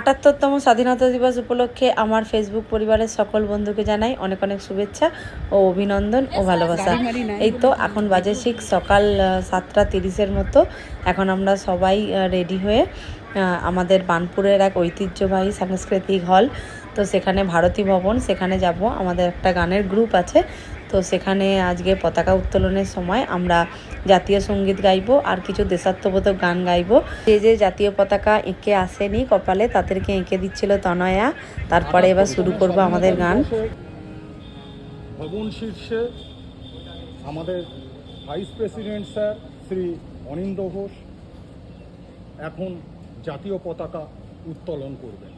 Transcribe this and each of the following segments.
৭৮তম স্বাধীনতা দিবস উপলক্ষে আমার ফেসবুক পরিবারের সকল বন্ধুকে জানাই অনেক অনেক শুভেচ্ছা ও অভিনন্দন ও ভালোবাসা। এই তো এখন বাজে ঠিক সকাল ৭টা ৩০-এর মতো। এখন আমরা সবাই রেডি হয়ে আমাদের বার্নপুরের এক ঐতিহ্যবাহী সাংস্কৃতিক হল, তো সেখানে ভারতী ভবন, সেখানে যাব। আমাদের একটা গানের গ্রুপ আছে, তো সেখানে আজকে পতাকা উত্তোলনের সময় আমরা জাতীয় সঙ্গীত গাইবো আর কিছু দেশাত্মবোধক গান গাইবো। যে জাতীয় পতাকা এঁকে আসেনি কপালে তাদেরকে এঁকে দিচ্ছিল তনয়া। তারপরে এবার শুরু করব আমাদের গান। ভবন শীর্ষে আমাদের ভাইস প্রেসিডেন্ট স্যার শ্রী অনিন্দ ঘোষ এখন জাতীয় পতাকা উত্তোলন করবেন।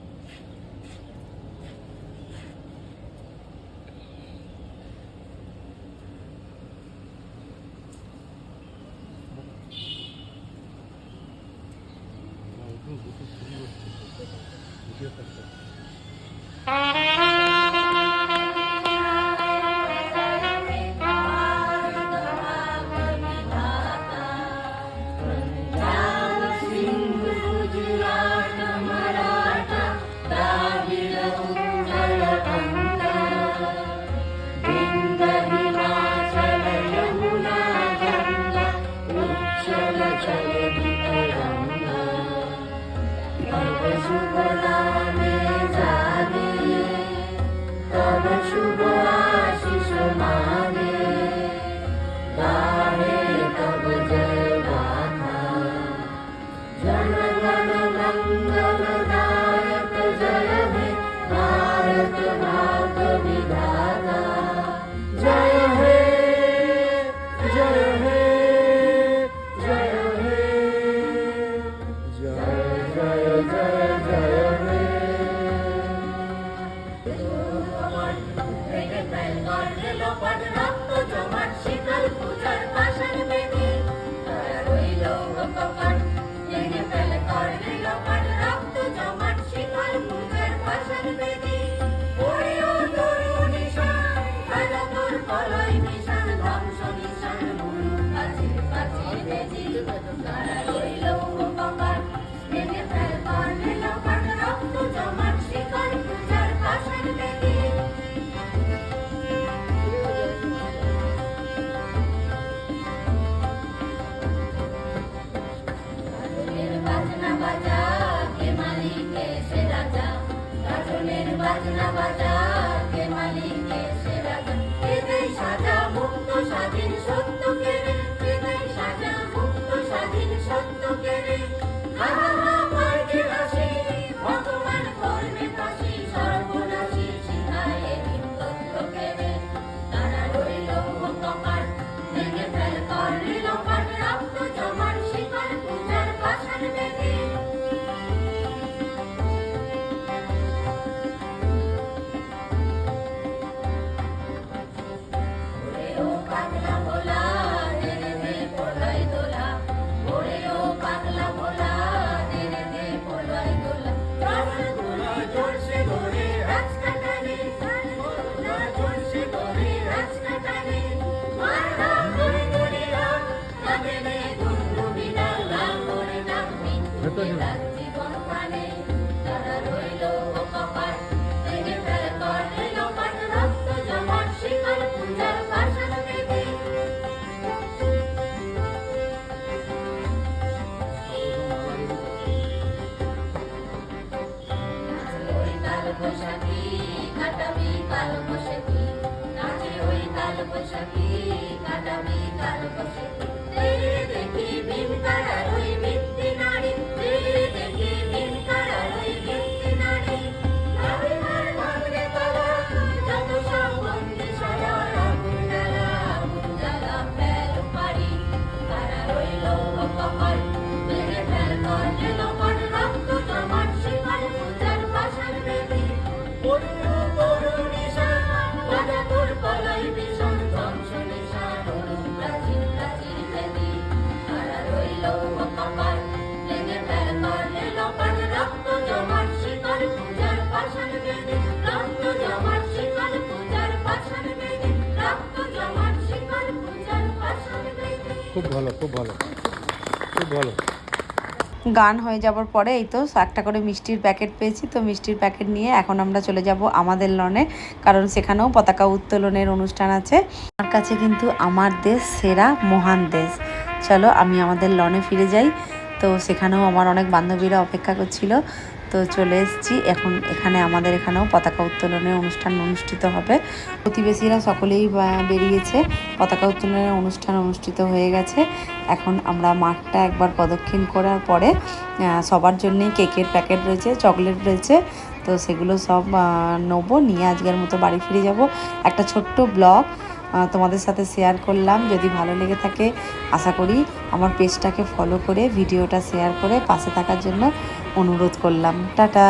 বৈশাখী কাটাবি কাল বসে তেরে দেখি ভীম কারার ওই বৃত্তি নারী তেরে দেখি ভীম কারার ওই বৃত্তি নারী ভাবিবার ভাবরে পালা যত সব বন্দি সারা আগুন জ্বালা ফেল পারি কারা রইল কপাল মেরে ফেল করলে লোপাট রক্ত জমাট শিকার পূজার পাশার বেদি পড়লো করুণিশা রাজাপুর পলাই ভীষণ ধ্বংস নিশা তরুণ প্রাচীর প্রাচীর বেদি কারা রইল কপাল মেরে ফেল করলে লোপাট রক্ত জমাট শিকার পূজার পাশার বেদি রক্ত জমাট শিকার পূজার পাশার বেদি রক্ত জমাট শিকার পূজার পাশার বেদি। খুব ভালো, খুব ভালো, খুব ভালো। গান হয়ে যাবার পরে এই তো একটা করে মিষ্টির প্যাকেট পেয়েছি, তো মিষ্টির প্যাকেট নিয়ে এখন আমরা চলে যাব আমাদের লনে, কারণ সেখানেও পতাকা উত্তোলনের অনুষ্ঠান আছে। আমার কাছে কিন্তু আমার দেশ সেরা মহান দেশ। চলো আমি আমাদের লনে ফিরে যাই। তো সেখানেও আমার অনেক বান্ধবীরা অপেক্ষা করছিল, তো চলে এসেছি। এখন এখানে আমাদের এখানেও পতাকা উত্তোলনের অনুষ্ঠান অনুষ্ঠিত হবে। প্রতিবেশীরা সকলেই বেরিয়েছে, পতাকা উত্তোলনের অনুষ্ঠান অনুষ্ঠিত হয়ে গেছে। এখন আমরা মাঠটা একবার প্রদক্ষিণ করার পরে সবার জন্যই কেকের প্যাকেট রয়েছে, চকলেট রয়েছে, তো সেগুলো সব নেবো, নিয়ে আজকের মতো বাড়ি ফিরে যাব। একটা ছোট্ট ব্লগ তোমাদের সাথে শেয়ার করলাম। যদি ভালো লেগে থাকে আশা করি আমার পেজটাকে ফলো করে ভিডিওটা শেয়ার করে পাশে থাকার জন্য অনুরোধ করলাম। টাটা।